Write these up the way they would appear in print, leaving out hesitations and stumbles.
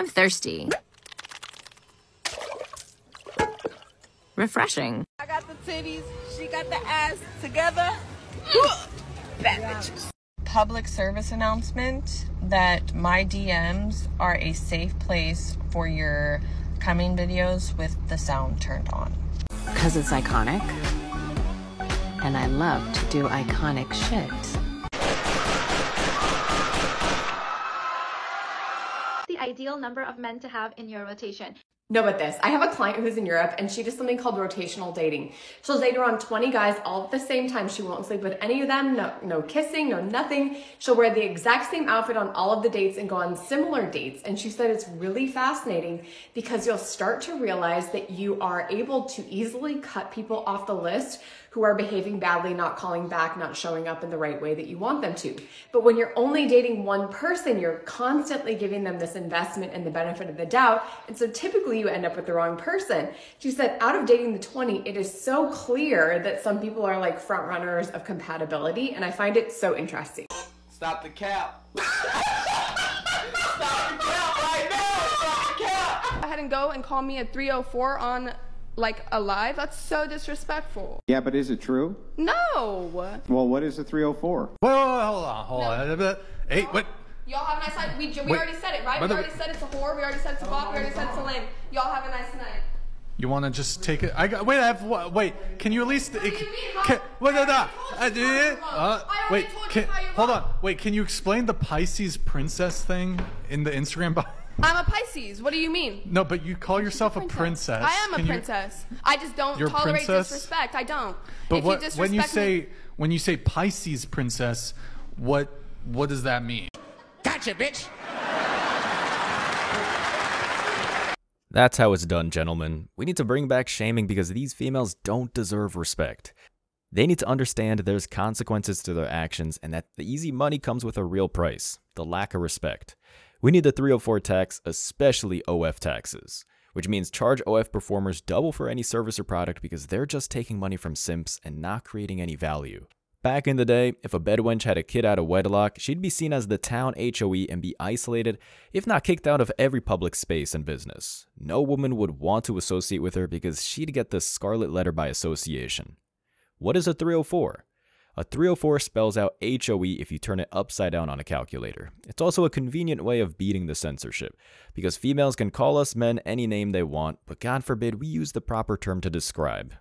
I'm thirsty. Refreshing. I got the titties, she got the ass together. Bad bitches. Public service announcement that my DMs are a safe place for your coming videos with the sound turned on. Because it's iconic. And I love to do iconic shit. The ideal number of men to have in your rotation. No, but this. I have a client who's in Europe and she does something called rotational dating. She'll date around 20 guys all at the same time. She won't sleep with any of them. No kissing, no nothing. She'll wear the exact same outfit on all of the dates and go on similar dates. And she said it's really fascinating because you'll start to realize that you are able to easily cut people off the list who are behaving badly, not calling back, not showing up in the right way that you want them to. But when you're only dating one person, you're constantly giving them this investment and the benefit of the doubt. And so typically you end up with the wrong person. She said, out of dating the 20, it is so clear that some people are like front runners of compatibility. And I find it so interesting. Stop the cap. Stop the cap right now. Stop the cap. Go ahead and go and call me at 304 on like a live. That's so disrespectful. Yeah, but is it true? No. Well, what is the 304? Whoa, hold on. Hey, what? Y'all have a nice night. We already said it, right? We already said it's a whore. We already said it's a bop. We already said it's a lame. Y'all have a nice night. You want to just take it? Wait, can you at least... Hold on. Wait, can you explain the Pisces princess thing in the Instagram bio? I'm a Pisces. What do you mean? No, but you call yourself a princess. I am a princess. I just don't tolerate disrespect. I don't. But when you say Pisces princess, what does that mean? Gotcha, bitch. That's how it's done, gentlemen. We need to bring back shaming because these females don't deserve respect. They need to understand there's consequences to their actions and that the easy money comes with a real price, the lack of respect. We need the 304 tax, especially OF taxes, which means charge OF performers double for any service or product because they're just taking money from simps and not creating any value. Back in the day, if a bedwench had a kid out of wedlock, she'd be seen as the town HOE and be isolated, if not kicked out of every public space and business. No woman would want to associate with her because she'd get the scarlet letter by association. What is a 304? A 304 spells out HOE if you turn it upside down on a calculator. It's also a convenient way of beating the censorship, because females can call us men any name they want, but God forbid we use the proper term to describe.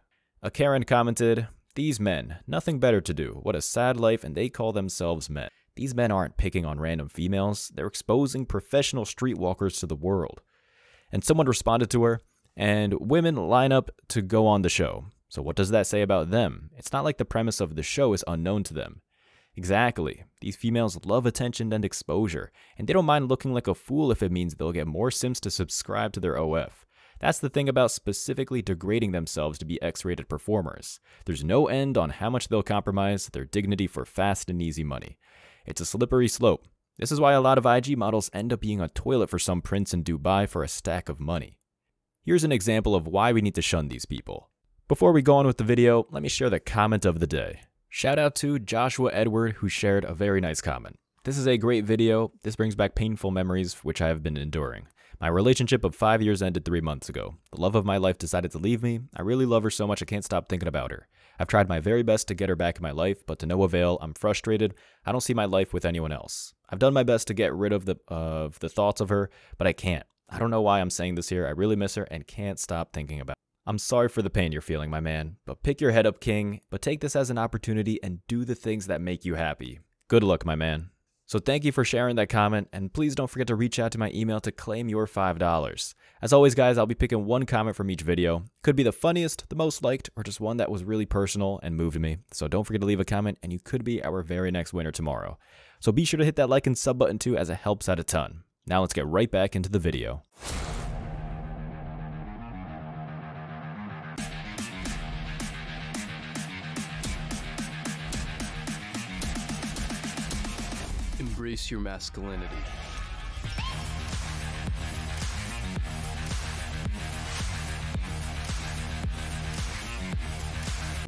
A Karen commented, "These men, nothing better to do. What a sad life, and they call themselves men." These men aren't picking on random females, they're exposing professional streetwalkers to the world. And someone responded to her, and women line up to go on the show. So what does that say about them? It's not like the premise of the show is unknown to them. Exactly. These females love attention and exposure, and they don't mind looking like a fool if it means they'll get more simps to subscribe to their OF. That's the thing about specifically degrading themselves to be X-rated performers. There's no end on how much they'll compromise their dignity for fast and easy money. It's a slippery slope. This is why a lot of IG models end up being a toilet for some prince in Dubai for a stack of money. Here's an example of why we need to shun these people. Before we go on with the video, let me share the comment of the day. Shout out to Joshua Edward, who shared a very nice comment. This is a great video. This brings back painful memories which I have been enduring. My relationship of 5 years ended 3 months ago. The love of my life decided to leave me. I really love her so much I can't stop thinking about her. I've tried my very best to get her back in my life, but to no avail. I'm frustrated. I don't see my life with anyone else. I've done my best to get rid of the thoughts of her, but I can't. I don't know why I'm saying this here. I really miss her and can't stop thinking about her. I'm sorry for the pain you're feeling, my man, but pick your head up, king. But take this as an opportunity and do the things that make you happy. Good luck, my man. So thank you for sharing that comment, and please don't forget to reach out to my email to claim your $5. As always, guys, I'll be picking one comment from each video. Could be the funniest, the most liked, or just one that was really personal and moved me. So don't forget to leave a comment, and you could be our very next winner tomorrow. So be sure to hit that like and sub button too, as it helps out a ton. Now let's get right back into the video. Embrace your masculinity.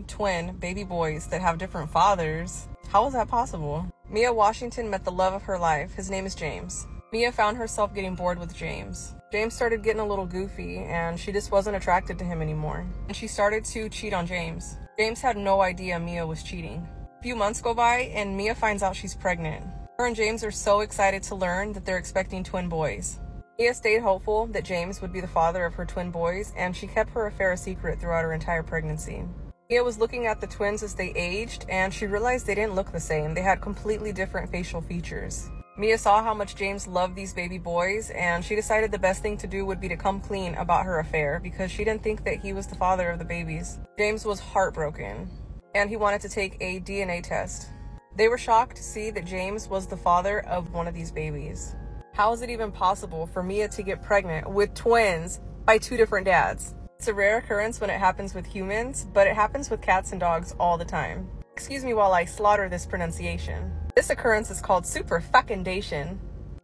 Twin baby boys that have different fathers. How is that possible? Mia Washington met the love of her life. His name is James. Mia found herself getting bored with James. James started getting a little goofy, and she just wasn't attracted to him anymore. And she started to cheat on James. James had no idea Mia was cheating. A few months go by, and Mia finds out she's pregnant. Her and James are so excited to learn that they're expecting twin boys. Mia stayed hopeful that James would be the father of her twin boys, and she kept her affair a secret throughout her entire pregnancy. Mia was looking at the twins as they aged, and she realized they didn't look the same. They had completely different facial features. Mia saw how much James loved these baby boys, and she decided the best thing to do would be to come clean about her affair because she didn't think that he was the father of the babies. James was heartbroken, and he wanted to take a DNA test. They were shocked to see that James was the father of one of these babies. How is it even possible for Mia to get pregnant with twins by two different dads? It's a rare occurrence when it happens with humans, but it happens with cats and dogs all the time. Excuse me while I slaughter this pronunciation. This occurrence is called superfecundation.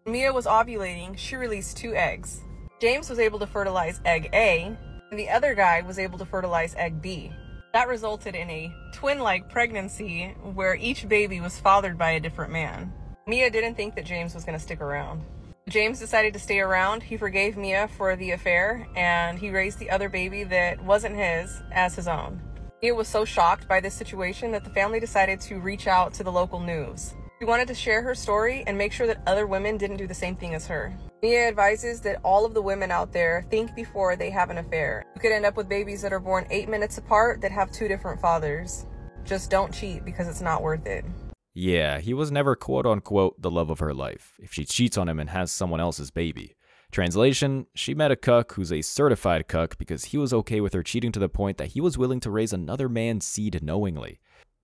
When Mia was ovulating, she released 2 eggs. James was able to fertilize egg A, and the other guy was able to fertilize egg B. That resulted in a twin-like pregnancy where each baby was fathered by a different man. Mia didn't think that James was going to stick around. James decided to stay around. He forgave Mia for the affair, and he raised the other baby that wasn't his as his own. Mia was so shocked by this situation that the family decided to reach out to the local news. She wanted to share her story and make sure that other women didn't do the same thing as her. Mia advises that all of the women out there think before they have an affair. You could end up with babies that are born 8 minutes apart that have 2 different fathers. Just don't cheat because it's not worth it. Yeah, he was never quote-unquote the love of her life, if she cheats on him and has someone else's baby. Translation, she met a cuck who's a certified cuck because he was okay with her cheating to the point that he was willing to raise another man's seed knowingly.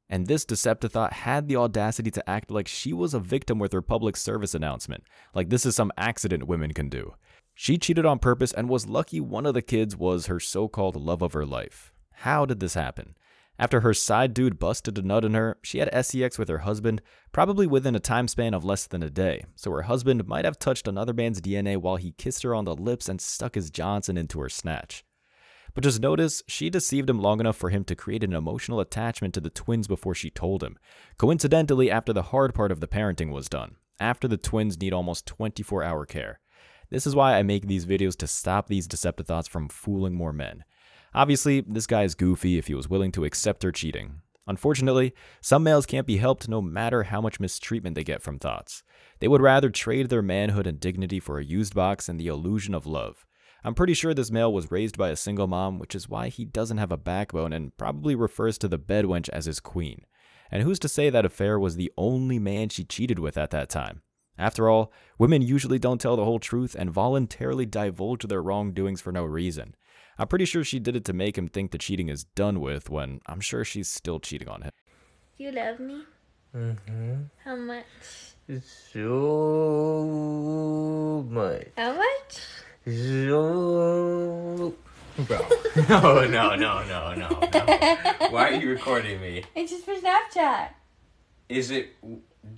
And this Decepticon had the audacity to act like she was a victim with her public service announcement, like this is some accident women can do. She cheated on purpose and was lucky one of the kids was her so-called love of her life. How did this happen? After her side dude busted a nut in her, she had sex with her husband, probably within a time span of less than a day, so her husband might have touched another man's DNA while he kissed her on the lips and stuck his Johnson into her snatch. But just notice, she deceived him long enough for him to create an emotional attachment to the twins before she told him, coincidentally after the hard part of the parenting was done, after the twins need almost 24-hour care. This is why I make these videos to stop these Decepticons from fooling more men. Obviously, this guy is goofy if he was willing to accept her cheating. Unfortunately, some males can't be helped no matter how much mistreatment they get from thoughts. They would rather trade their manhood and dignity for a used box and the illusion of love. I'm pretty sure this male was raised by a single mom, which is why he doesn't have a backbone and probably refers to the bedwench as his queen. And who's to say that affair was the only man she cheated with at that time? After all, women usually don't tell the whole truth and voluntarily divulge their wrongdoings for no reason. I'm pretty sure she did it to make him think the cheating is done with when I'm sure she's still cheating on him. You love me? Mm-hmm. How much? So much. How much? So... Bro. No. Why are you recording me? It's just for Snapchat. Is it...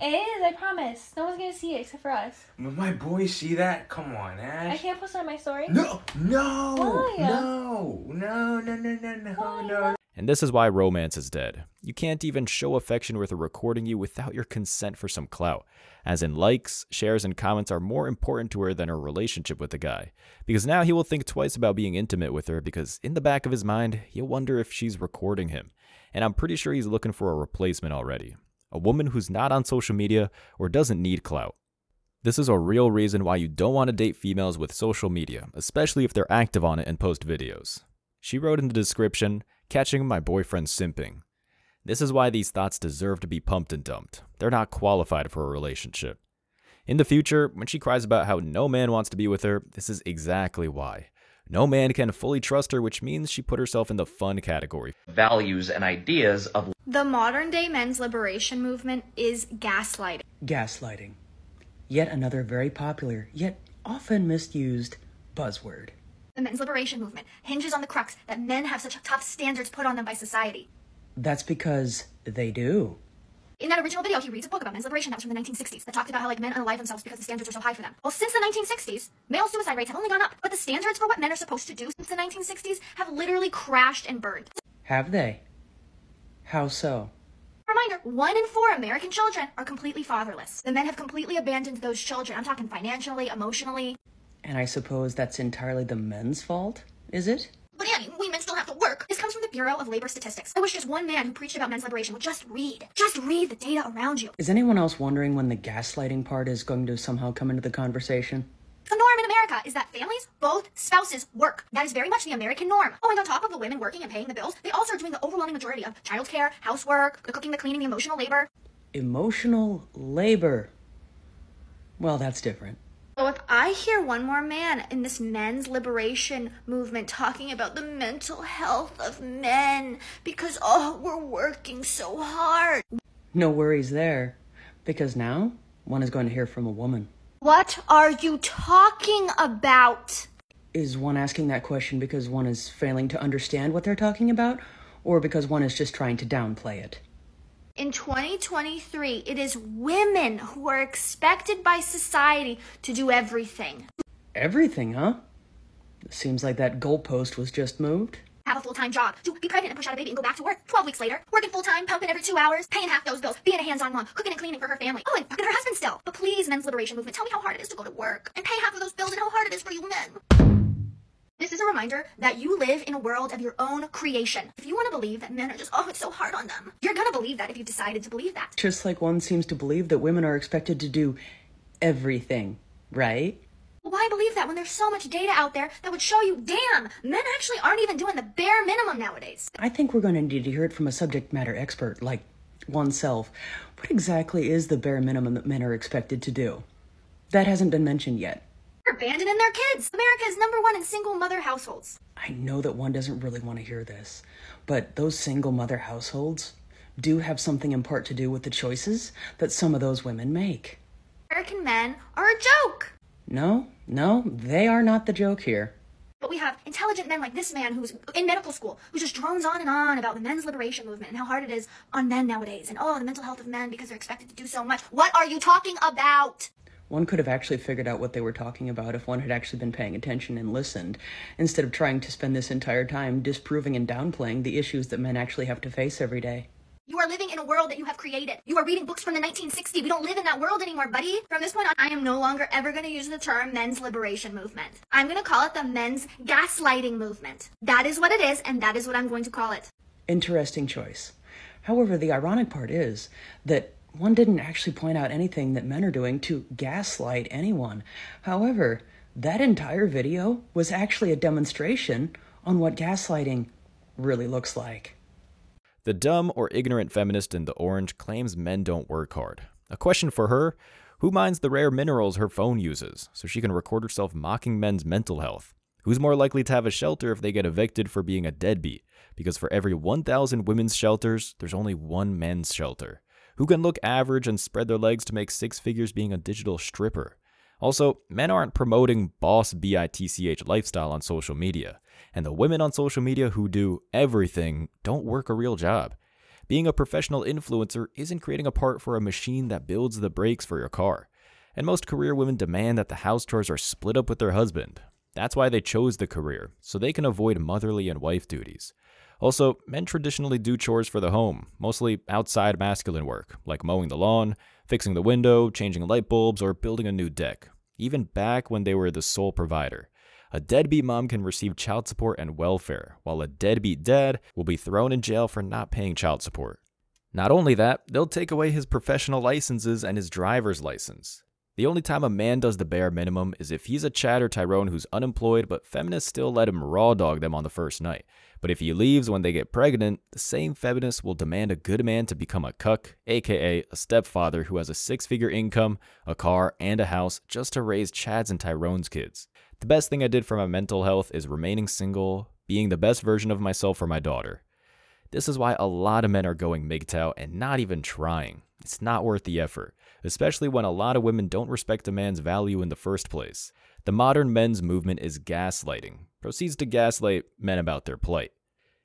It is, I promise. No one's gonna see it except for us. Will my boys see that? Come on, Ash. I can't post it on my story? No! Why? No. And this is why romance is dead. You can't even show affection with a recording you without your consent for some clout. As in likes, shares, and comments are more important to her than her relationship with the guy. Because now he will think twice about being intimate with her because in the back of his mind, he'll wonder if she's recording him. And I'm pretty sure he's looking for a replacement already. A woman who's not on social media or doesn't need clout. This is a real reason why you don't want to date females with social media, especially if they're active on it and post videos. She wrote in the description, "Catching my boyfriend simping." This is why these thoughts deserve to be pumped and dumped. They're not qualified for a relationship. In the future, when she cries about how no man wants to be with her, this is exactly why. No man can fully trust her, which means she put herself in the fun category. Values and ideas of the modern day men's liberation movement is gaslighting. Gaslighting. Yet another very popular, yet often misused buzzword. The men's liberation movement hinges on the crux that men have such tough standards put on them by society. That's because they do. In that original video, he reads a book about men's liberation that was from the 1960s that talked about how men unalive themselves because the standards are so high for them. Well, since the 1960s, male suicide rates have only gone up, but the standards for what men are supposed to do since the 1960s have literally crashed and burned. Have they? How so? Reminder, 1 in 4 American children are completely fatherless. The men have completely abandoned those children. I'm talking financially, emotionally. And I suppose that's entirely the men's fault, is it? But Annie, we men still have to work. This comes from the Bureau of Labor Statistics. I wish just one man who preached about men's liberation would just read. Just read the data around you. Is anyone else wondering when the gaslighting part is going to somehow come into the conversation? The norm in America is that families, both spouses, work. That is very much the American norm. Oh, and on top of the women working and paying the bills, they also are doing the overwhelming majority of childcare, housework, the cooking, the cleaning, the emotional labor. Emotional labor. Well, that's different. So if I hear one more man in this men's liberation movement talking about the mental health of men because, oh, we're working so hard. No worries there, because now one is going to hear from a woman. What are you talking about? Is one asking that question because one is failing to understand what they're talking about, or because one is just trying to downplay it? In 2023, it is women who are expected by society to do everything. Everything, huh? Seems like that goalpost was just moved. Have a full-time job, to be pregnant and push out a baby and go back to work. 12 weeks later, working full-time, pumping every 2 hours, paying half those bills, being a hands-on mom, cooking and cleaning for her family. Oh, and fucking her husband still. But please, men's liberation movement, tell me how hard it is to go to work and pay half of those bills and how hard it is for you men. This is a reminder that you live in a world of your own creation. If you want to believe that men are just, oh, it's so hard on them, you're gonna believe that if you've decided to believe that. Just like one seems to believe that women are expected to do everything, right? Why believe that when there's so much data out there that would show you, damn, men actually aren't even doing the bare minimum nowadays? I think we're going to need to hear it from a subject matter expert like oneself. What exactly is the bare minimum that men are expected to do? That hasn't been mentioned yet. They're abandoning their kids. America is #1 in single mother households. I know that one doesn't really want to hear this, but those single mother households do have something in part to do with the choices that some of those women make. American men are a joke. No, they are not the joke here. But we have intelligent men like this man who's in medical school, who just drones on and on about the men's liberation movement and how hard it is on men nowadays, and oh, the mental health of men because they're expected to do so much. What are you talking about? One could have actually figured out what they were talking about if one had actually been paying attention and listened, instead of trying to spend this entire time disproving and downplaying the issues that men actually have to face every day. You are living in a world that you have created. You are reading books from the 1960s. We don't live in that world anymore, buddy. From this point on, I am no longer ever going to use the term men's liberation movement. I'm going to call it the men's gaslighting movement. That is what it is, and that is what I'm going to call it. Interesting choice. However, the ironic part is that one didn't actually point out anything that men are doing to gaslight anyone. However, that entire video was actually a demonstration on what gaslighting really looks like. The dumb or ignorant feminist in the orange claims men don't work hard. A question for her: who mines the rare minerals her phone uses so she can record herself mocking men's mental health? Who's more likely to have a shelter if they get evicted for being a deadbeat? Because for every 1,000 women's shelters, there's only one men's shelter. Who can look average and spread their legs to make 6 figures being a digital stripper? Also, men aren't promoting boss bitch lifestyle on social media, and the women on social media who do everything don't work a real job. Being a professional influencer isn't creating a part for a machine that builds the brakes for your car. And most career women demand that the house chores are split up with their husband. That's why they chose the career, so they can avoid motherly and wife duties. Also, men traditionally do chores for the home, mostly outside masculine work, like mowing the lawn, fixing the window, changing light bulbs, or building a new deck, even back when they were the sole provider. A deadbeat mom can receive child support and welfare, while a deadbeat dad will be thrown in jail for not paying child support. Not only that, they'll take away his professional licenses and his driver's license. The only time a man does the bare minimum is if he's a Chad or Tyrone who's unemployed, but feminists still let him raw dog them on the first night. But if he leaves when they get pregnant, the same feminists will demand a good man to become a cuck, aka a stepfather who has a 6-figure income, a car, and a house just to raise Chad's and Tyrone's kids. The best thing I did for my mental health is remaining single, being the best version of myself for my daughter. This is why a lot of men are going MGTOW and not even trying. It's not worth the effort, especially when a lot of women don't respect a man's value in the first place. The modern men's movement is gaslighting, proceeds to gaslight men about their plight.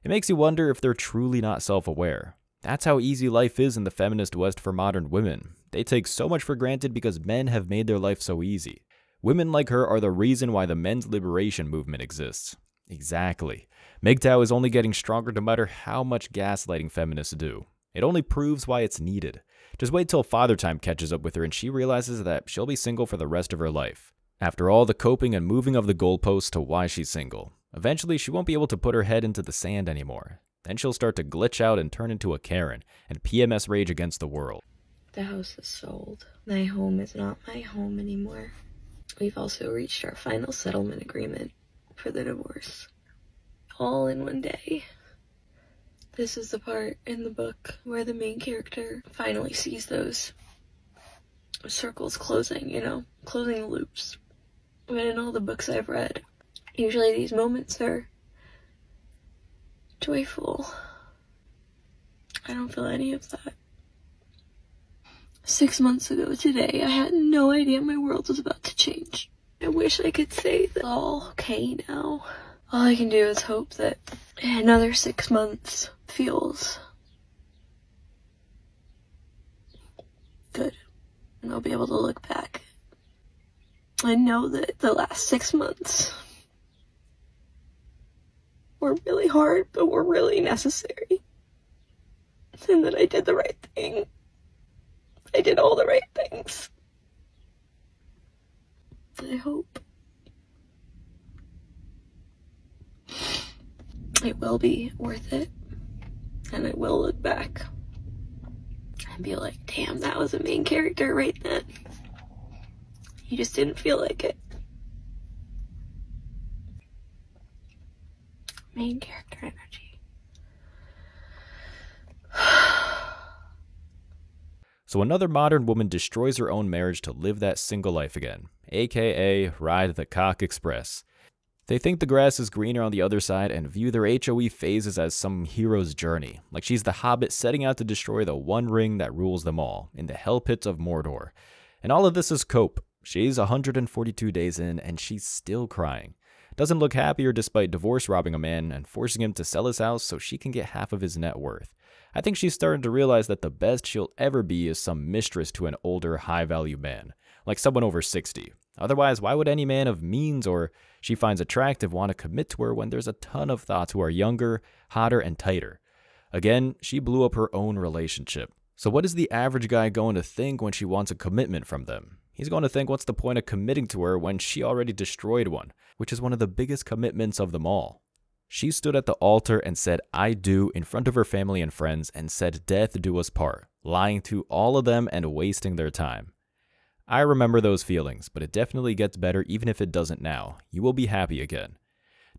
It makes you wonder if they're truly not self-aware. That's how easy life is in the feminist West for modern women. They take so much for granted because men have made their life so easy. Women like her are the reason why the men's liberation movement exists. Exactly. MGTOW is only getting stronger no matter how much gaslighting feminists do. It only proves why it's needed. Just wait till father time catches up with her and she realizes that she'll be single for the rest of her life. After all the coping and moving of the goalposts to why she's single, eventually she won't be able to put her head into the sand anymore. Then she'll start to glitch out and turn into a Karen and PMS rage against the world. The house is sold. My home is not my home anymore. We've also reached our final settlement agreement for the divorce. All in one day. This is the part in the book where the main character finally sees those circles closing, you know, closing the loops. But in all the books I've read, usually these moments are joyful. I don't feel any of that. 6 months ago today, I had no idea my world was about to change. I wish I could say that all okay now. All I can do is hope that another 6 months feels good. And I'll be able to look back and know that the last 6 months were really hard, but were really necessary. And that I did the right thing. I did all the right things. I hope it will be worth it, and I will look back and be like, damn, that was a main character right then. You just didn't feel like it. Main character energy. So another modern woman destroys her own marriage to live that single life again, aka ride the cock express. They think the grass is greener on the other side and view their HOE phases as some hero's journey, like she's the Hobbit setting out to destroy the one ring that rules them all, in the hell pits of Mordor. And all of this is cope. She's 142 days in and she's still crying. Doesn't look happier despite divorce robbing a man and forcing him to sell his house so she can get half of his net worth. I think she's starting to realize that the best she'll ever be is some mistress to an older, high-value man, like someone over 60. Otherwise, why would any man of means or she finds attractive want to commit to her when there's a ton of thoughts who are younger, hotter, and tighter? Again, she blew up her own relationship. So what is the average guy going to think when she wants a commitment from them? He's going to think, what's the point of committing to her when she already destroyed one, which is one of the biggest commitments of them all. She stood at the altar and said, I do, in front of her family and friends, and said, death do us part, lying to all of them and wasting their time. I remember those feelings, but it definitely gets better even if it doesn't now. You will be happy again.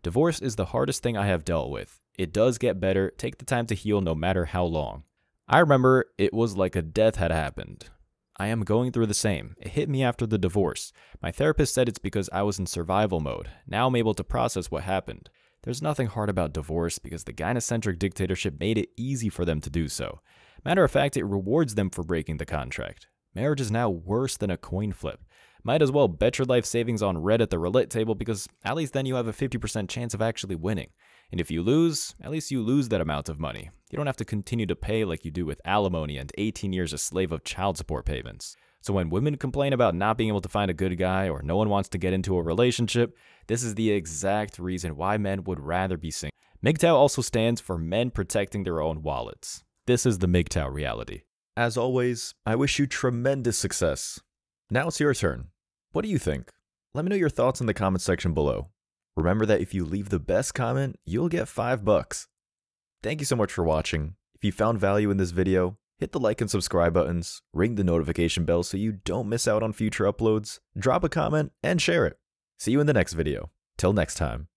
Divorce is the hardest thing I have dealt with. It does get better, take the time to heal no matter how long. I remember it was like a death had happened. I am going through the same. It hit me after the divorce. My therapist said it's because I was in survival mode. Now I'm able to process what happened. There's nothing hard about divorce because the gynocentric dictatorship made it easy for them to do so. Matter of fact, it rewards them for breaking the contract. Marriage is now worse than a coin flip. Might as well bet your life savings on red at the roulette table because at least then you have a 50% chance of actually winning. And if you lose, at least you lose that amount of money. You don't have to continue to pay like you do with alimony and 18 years a slave of child support payments. So when women complain about not being able to find a good guy or no one wants to get into a relationship, this is the exact reason why men would rather be single. MGTOW also stands for men protecting their own wallets. This is the MGTOW reality. As always, I wish you tremendous success. Now it's your turn. What do you think? Let me know your thoughts in the comment section below. Remember that if you leave the best comment, you'll get $5. Thank you so much for watching. If you found value in this video, hit the like and subscribe buttons, ring the notification bell so you don't miss out on future uploads, drop a comment, and share it. See you in the next video. Till next time.